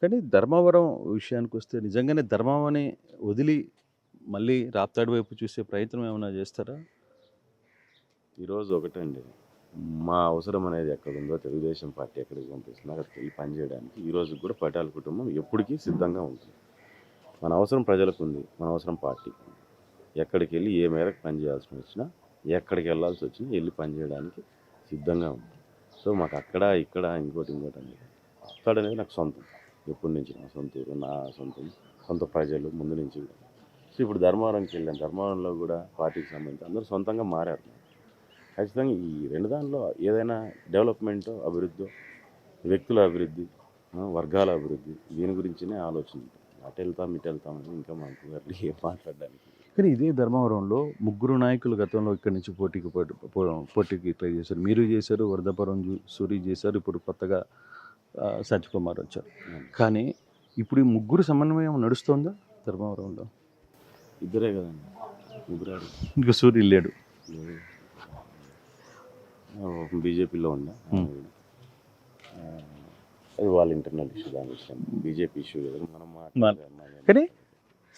కానీ ధర్మవరం విషయానికి వస్తే నిజంగానే ధర్మవరాన్ని వదిలి మళ్ళీ రాప్తాడు వైపు చూసే ప్రయత్నం ఏమైనా చేస్తారా? ఈరోజు ఒకటండి, మా అవసరం అనేది ఎక్కడుందో తెలుగుదేశం పార్టీ ఎక్కడికి పంపిస్తుందో అక్కడికి వెళ్ళి పనిచేయడానికి ఈరోజు కూడా పటాల కుటుంబం ఎప్పటికీ సిద్ధంగా ఉంటుంది. మన అవసరం ప్రజలకు ఉంది, మన అవసరం పార్టీకి ఉంది. ఎక్కడికి వెళ్ళి ఏ మేరకు పనిచేయాల్సి వచ్చినా, ఎక్కడికి వెళ్ళాల్సి వచ్చినా వెళ్ళి పనిచేయడానికి సిద్ధంగా ఉంది. సో మాకు అక్కడ ఇక్కడ ఇంకోటి అండి, అక్కడ అనేది నాకు సొంతం, ఎప్పటి నుంచి నా సొంత ఊరు, నా సొంత ప్రజలు ముందు నుంచి కూడా. సో ఇప్పుడు ధర్మవరంకి వెళ్ళాను, ధర్మవరంలో కూడా పార్టీకి సంబంధించి అందరూ సొంతంగా మారారు. ఖచ్చితంగా ఈ రెండు దానిలో ఏదైనా డెవలప్మెంట్, అభివృద్ధి, వ్యక్తుల అభివృద్ధి, వర్గాల అభివృద్ధి, దీని గురించినే ఆలోచన ఉంటుంది. అటు వెళ్తాం ఇటు వెళ్తామని ఇంకా మాకు అట్లా ఏం మాట్లాడడానికి. కానీ ఇదే ధర్మవరంలో ముగ్గురు నాయకులు గతంలో ఇక్కడి నుంచి పోటీకి ట్రై చేశారు. మీరు చేశారు, వరదపురం సూరి చేశారు, ఇప్పుడు కొత్తగా సత్యకుమార్ వచ్చారు. కానీ ఇప్పుడు ఈ ముగ్గురు సమన్వయం నడుస్తోందా ధర్మవరంలో? ఇద్దరే కదండి, ముగ్గురు ఇంకా సూరి లేడు. బీజేపీలో ఉన్నా, అది వాళ్ళ ఇంటర్నల్ ఇష్యూ, దాని విషయం బీజేపీ ఇష్యూ కదా. మనం కానీ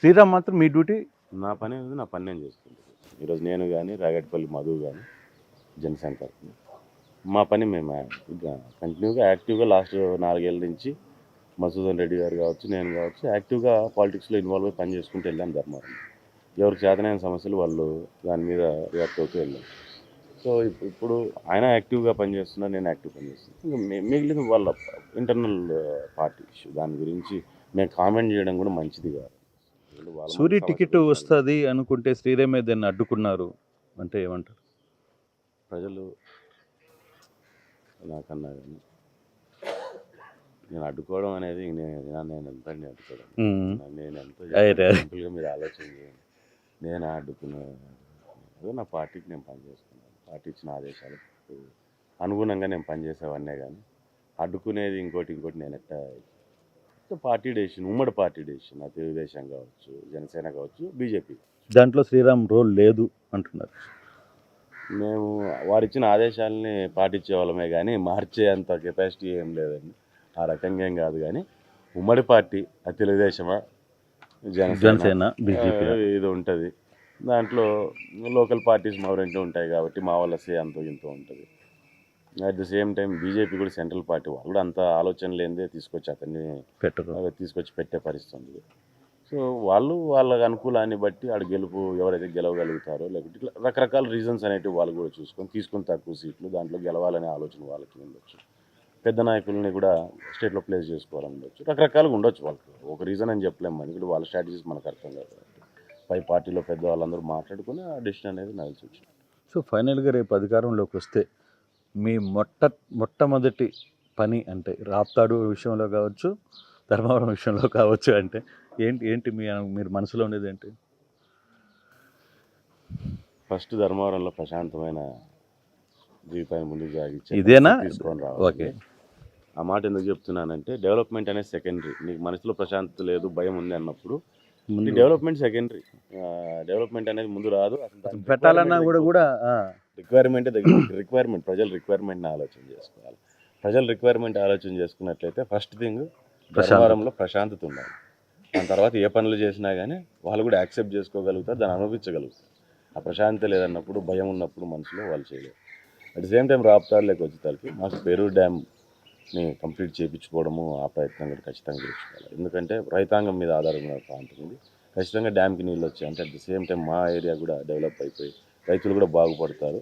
శ్రీరామ్ మాత్రం మీ డ్యూటీ, నా పని అనేది నా పని నేను చేసుకుంటాను. ఈరోజు నేను కానీ, రాగట్పల్లి మధు కానీ, జనశంకర్, మా పని మేము కంటిన్యూగా యాక్టివ్గా లాస్ట్ 4 ఏళ్ళ నుంచి మసూదన్ రెడ్డి గారు కావచ్చు, నేను కావచ్చు, యాక్టివ్గా పాలిటిక్స్లో ఇన్వాల్వ్ అయ్యి పని చేసుకుంటూ వెళ్ళాను ధర్మవరం. ఎవరికి చేతనైన సమస్యలు వాళ్ళు దాని మీద రియాక్ట్ అవుతూ వెళ్ళాం. సో ఇప్పుడు ఆయన యాక్టివ్గా పనిచేస్తున్నారు, నేను యాక్టివ్ పనిచేస్తున్నాను. ఇంకా మిగిలిన వాళ్ళ ఇంటర్నల్ పార్టీ ఇష్యూ, దాని గురించి మేము కామెంట్ చేయడం కూడా మంచిది కాదు. సూరి టికెట్ వస్తుంది అనుకుంటే శ్రీరామ్ దాన్ని అడ్డుకున్నారు అంటే ఏమంటారు? ప్రజలు నాకన్నా కానీ నేను అడ్డుకోవడం అనేది నేను ఎంత అడ్డుకోవడం, నేను ఎంతో సింపుల్గా మీరు ఆలోచన చేయండి. నేను అడ్డుకున్న నా పార్టీకి నేను పనిచేస్తున్నాను, పార్టీ ఇచ్చిన ఆదేశాలకు అనుగుణంగా నేను పనిచేసేవాడినే. కానీ అడ్డుకునేది ఇంకోటి నేను పార్టీ డెసిషన్, ఉమ్మడి పార్టీ డెసిషన్, తెలుగుదేశం కావచ్చు, జనసేన కావచ్చు, బీజేపీ. దాంట్లో శ్రీరామ్ రోల్ లేదు అంటున్నారు. మేము వారిచ్చిన ఆదేశాలని పాటించే వాళ్ళమే కానీ మార్చే అంత కెపాసిటీ ఏం లేదండి, ఆ రకంగా ఏం కాదు. కానీ ఉమ్మడి పార్టీ, అది తెలుగుదేశమా జనసేన బీజేపీ ఇది ఉంటుంది. దాంట్లో లోకల్ పార్టీస్ మా రెంట్లో ఉంటాయి కాబట్టి మా వాళ్ళ సే అంతో ఇంతో ఉంటుంది. At the same time BJP కూడా సెంట్రల్ పార్టీ, వాళ్ళు కూడా అంత ఆలోచన లేనిదే తీసుకొచ్చి అతన్ని తీసుకొచ్చి పెట్టే పరిస్థితి ఉంది. సో వాళ్ళు వాళ్ళ అనుకూలాన్ని బట్టి ఆడ గెలుపు ఎవరైతే గెలవగలుగుతారో, లేకపోతే ఇట్లా రకరకాల రీజన్స్ అనేవి వాళ్ళు కూడా తీసుకొని తక్కువ సీట్లు దాంట్లో గెలవాలనే ఆలోచన వాళ్ళకి ఉండొచ్చు. పెద్ద నాయకుల్ని కూడా స్టేట్లో ప్లేస్ చేసుకోవాలని ఉండొచ్చు, రకరకాలుగా ఉండొచ్చు వాళ్ళకి. ఒక రీజన్ అని చెప్పలేము, మనకి కూడా వాళ్ళ స్ట్రాటజీస్ మనకు అర్థం కాదు. పై పార్టీలో పెద్ద వాళ్ళందరూ మాట్లాడుకుని ఆ డెసిషన్ అనేది నడిచి వచ్చింది. సో ఫైనల్గా రేపు అధికారంలోకి వస్తే మీ మొట్టమొదటి పని అంటే రాప్తాడు విషయంలో కావచ్చు, ధర్మవరం విషయంలో కావచ్చు అంటే ఏంటి మీరు మనసులో ఉండేది ఏంటి? ఫస్ట్ ధర్మవరంలో ప్రశాంతమైన జీవితాన్ని ముందుకు సాగించి ఇదేనా తీసుకొని రావాలి. ఆ మాట ఎందుకు చెప్తున్నానంటే, డెవలప్మెంట్ అనేది సెకండరీ. నీకు మనసులో ప్రశాంతత లేదు, భయం ఉంది అన్నప్పుడు డెవలప్మెంట్ సెకండరీ. డెవలప్మెంట్ అనేది ముందు రాదు. పెట్టాలన్నా కూడా రిక్వైర్మెంట్ ప్రజల రిక్వైర్మెంట్ని ఆలోచన చేసుకోవాలి. ప్రజల రిక్వైర్మెంట్ ఆలోచన చేసుకున్నట్లయితే ఫస్ట్ థింగ్ ధర్మవరంలో ప్రశాంతత ఉండాలి. దాని తర్వాత ఏ పనులు చేసినా కానీ వాళ్ళు కూడా యాక్సెప్ట్ చేసుకోగలుగుతారు, దాన్ని అనుభవించగలుగుతారు. ఆ ప్రశాంతత లేదన్నప్పుడు, భయం ఉన్నప్పుడు మనసులో వాళ్ళు చేయలేరు. అట్ ద సేమ్ టైం రాప్తాడులోకి వచ్చేసరికి మాకు పేరూరు డ్యామ్ని కంప్లీట్ చేయించుకోవడము, ఆ ప్రయత్నం కూడా ఖచ్చితంగా చేసుకోవాలి. ఎందుకంటే రైతాంగం మీద ఆధారపడిన ప్రాంతం ఉంది. ఖచ్చితంగా డ్యామ్కి నీళ్ళు వచ్చాయి అంటే అట్ ద సేమ్ టైం మా ఏరియా కూడా డెవలప్ అయిపోయి రైతులు కూడా బాగుపడతారు.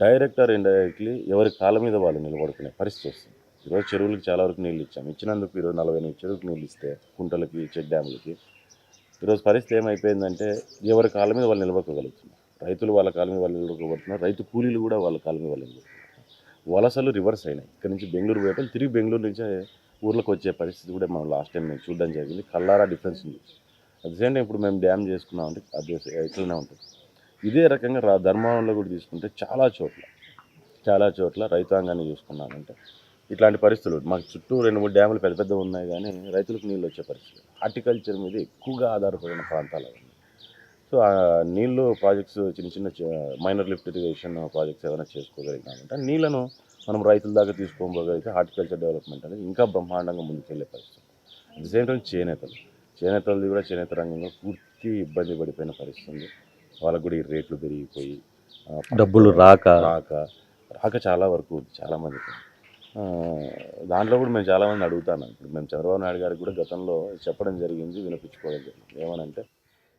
డైరెక్ట్ ఆర్ ఇండైరెక్ట్లీ ఎవరి కాళ్ళ మీద వాళ్ళు నిలబడుకునే పరిస్థితి వస్తుంది. ఈరోజు చెరువులకి చాలా వరకు నీళ్ళు ఇచ్చాము, ఇచ్చినందుకు ఈరోజు 48 చెరువులకు నీళ్ళు ఇస్తే కుంటలకి, చెక్ డ్యాములకి ఈరోజు పరిస్థితి ఏమైపోయిందంటే ఎవరి కాళ్ళ మీద వాళ్ళు నిలబడగలుగుతున్నారు. రైతులు వాళ్ళ కాళ్ళ మీద వాళ్ళు నిలబడుతున్నారు, రైతు కూలీలు కూడా వాళ్ళ కాళ్ళ మీద వాళ్ళు నిలబడుతున్నారు. వలసలు రివర్స్ అయినాయి. ఇక్కడ నుంచి బెంగళూరు పోయటం, తిరిగి బెంగళూరు నుంచే ఊర్లోకి వచ్చే పరిస్థితి కూడా మనం లాస్ట్ టైం మేము చూడడం జరిగింది. కల్లారా డిఫరెన్స్ ఉంది. అట్ ద సేమ్ టైం ఇప్పుడు మేము డ్యామ్ చేసుకున్నామంటే అది ఇట్లనే ఉంటుంది. ఇదే రకంగా ధర్మవరంలో కూడా తీసుకుంటే చాలా చోట్ల రైతాంగాన్ని చూసుకున్నామంటే ఇట్లాంటి పరిస్థితులు. మాకు చుట్టూ 2-3 డ్యాములు పెద్ద ఉన్నాయి, కానీ రైతులకు నీళ్ళు వచ్చే పరిస్థితి. హార్టికల్చర్ మీద ఎక్కువగా ఆధారపడిన ప్రాంతాలు అవి. సో ఆ నీళ్ళు ప్రాజెక్ట్స్, చిన్న మైనర్ లిఫ్ట్ ఇరిగేషన్ ప్రాజెక్ట్స్ ఏమైనా చేసుకోగలిగినామంటే నీళ్ళను మనం రైతుల దాకా తీసుకోగలిగితే హార్టికల్చర్ డెవలప్మెంట్ అనేది ఇంకా బ్రహ్మాండంగా ముందుకు వెళ్ళే పరిస్థితి. అట్ ద సేమ్ టైం చేనేతలది కూడా చేనేత రంగంలో పూర్తి ఎక్కి ఇబ్బంది పడిపోయిన పరిస్థితి ఉంది. వాళ్ళకు కూడా ఈ రేట్లు పెరిగిపోయి డబ్బులు రాక రాక చాలా వరకు ఉంది చాలామందికి. దాంట్లో కూడా మేము చాలామంది అడుగుతాను. ఇప్పుడు మేము చంద్రబాబు నాయుడు గారికి కూడా గతంలో చెప్పడం జరిగింది, వినిపించుకోవడం జరిగింది. ఏమనంటే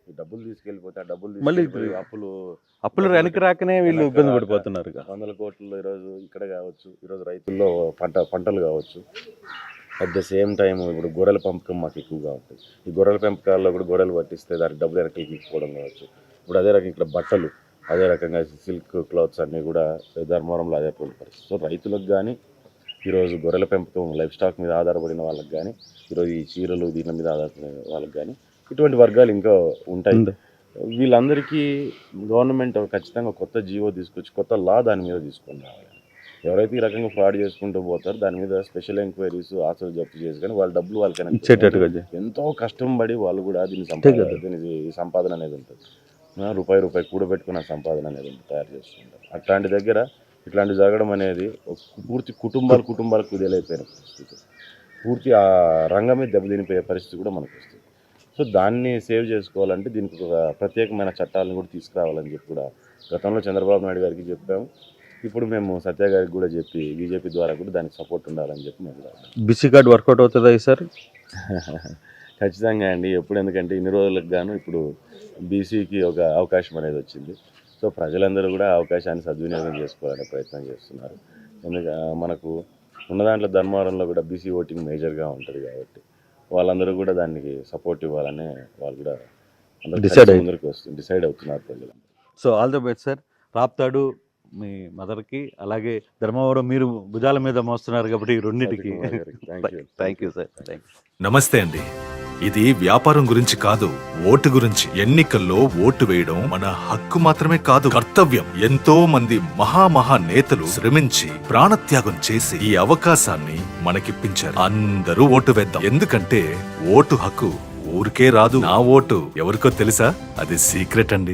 ఈ డబ్బులు తీసుకెళ్ళిపోతే ఆ డబ్బులు మళ్ళీ తీసుకెళ్ళిపోయి అప్పులు వెనక్కి రాకనే వీళ్ళు ఇబ్బంది పడిపోతున్నారు. 100 కోట్లు ఈరోజు ఇక్కడ కావచ్చు, ఈరోజు రైతుల్లో పంటలు కావచ్చు. అట్ ద సేమ్ టైం ఇప్పుడు గొర్రెల పెంపకం మాకు ఎక్కువగా ఉంటుంది. ఈ గొర్రెల పెంపకాల్లో కూడా గొర్రెలు పట్టిస్తే దానికి డబ్బులు వెనక్కి తీసుకోవడం కావచ్చు. ఇప్పుడు అదే రకంగా ఇక్కడ బట్టలు, అదే రకంగా సిల్క్ క్లాత్స్ అన్నీ కూడా ధర్మవరంలో అదే పరిస్థితి. సో రైతులకు కానీ, ఈరోజు గొర్రెల పెంపకం లైఫ్ స్టాక్ మీద ఆధారపడిన వాళ్ళకి కానీ, ఈరోజు ఈ చీరలు దీని మీద ఆధారపడిన వాళ్ళకి కానీ ఇటువంటి వర్గాలు ఇంకా ఉంటాయి. వీళ్ళందరికీ గవర్నమెంట్ ఖచ్చితంగా కొత్త జీవో తీసుకొచ్చి కొత్త లా దాని మీద తీసుకొని రావాలి. ఎవరైతే ఈ రకంగా ఫ్రాడ్ చేసుకుంటూ పోతారో దాని మీద స్పెషల్ ఎంక్వైరీస్ ఆస్తులు జప్తు చేసి కానీ వాళ్ళ డబ్బులు వాళ్ళకైనా ఇచ్చేటట్టుగా ఎంతో కష్టం పడి వాళ్ళు కూడా దీని సంపాదన అనేది ఉంటుంది. రూపాయి కూడబెట్టుకున్న సంపాదన అనేది తయారు చేస్తుంటారు. అట్లాంటి దగ్గర ఇట్లాంటి జరగడం అనేది పూర్తి కుటుంబాలకు కుదేలైపోయిన పరిస్థితి, పూర్తి ఆ రంగమే దెబ్బతినిపోయే పరిస్థితి కూడా మనకు వస్తుంది. సో దాన్ని సేవ్ చేసుకోవాలంటే దీనికి ఒక ప్రత్యేకమైన చట్టాలను కూడా తీసుకురావాలని చెప్పి కూడా గతంలో చంద్రబాబు నాయుడు గారికి చెప్పాము. ఇప్పుడు మేము సత్య గారికి కూడా చెప్పి బీజేపీ ద్వారా కూడా దానికి సపోర్ట్ ఉండాలని చెప్పి మేము కూడా. బీసీ కార్డు వర్కౌట్ అవుతుందా సార్? ఖచ్చితంగా అండి. ఎందుకంటే ఇన్ని రోజులకు గాను ఇప్పుడు బీసీకి ఒక అవకాశం అనేది వచ్చింది. సో ప్రజలందరూ కూడా అవకాశాన్ని సద్వినియోగం చేసుకోవాలనే ప్రయత్నం చేస్తున్నారు. ఎందుకంటే మనకు ఉన్న దాంట్లో ధర్మవరంలో కూడా బీసీ ఓటింగ్ మేజర్గా ఉంటుంది కాబట్టి వాళ్ళందరూ కూడా దానికి సపోర్ట్ ఇవ్వాలని వాళ్ళు కూడా డిసైడ్ అవుతున్నారు ప్రజలు. So all the best sir. Raptadu మీ మదర్కి, అలాగే ధర్మవరం మీరు భుజాల మీద మోస్తున్నారు కాబట్టి ఈ రెండింటికి థ్యాంక్ యూ సార్. నమస్తే అండి. ఇది వ్యాపారం గురించి కాదు, ఓటు గురించి. ఎన్నికల్లో ఓటు వేయడం మన హక్కు మాత్రమే కాదు, కర్తవ్యం. ఎంతో మంది మహా నేతలు శ్రమించి ప్రాణత్యాగం చేసి ఈ అవకాశాన్ని మనకిప్పించారు. అందరూ ఓటు వేద్దాం. ఎందుకంటే ఓటు హక్కు ఊరికే రాదు. నా ఓటు ఎవరికో తెలుసా? అది సీక్రెట్ అండి.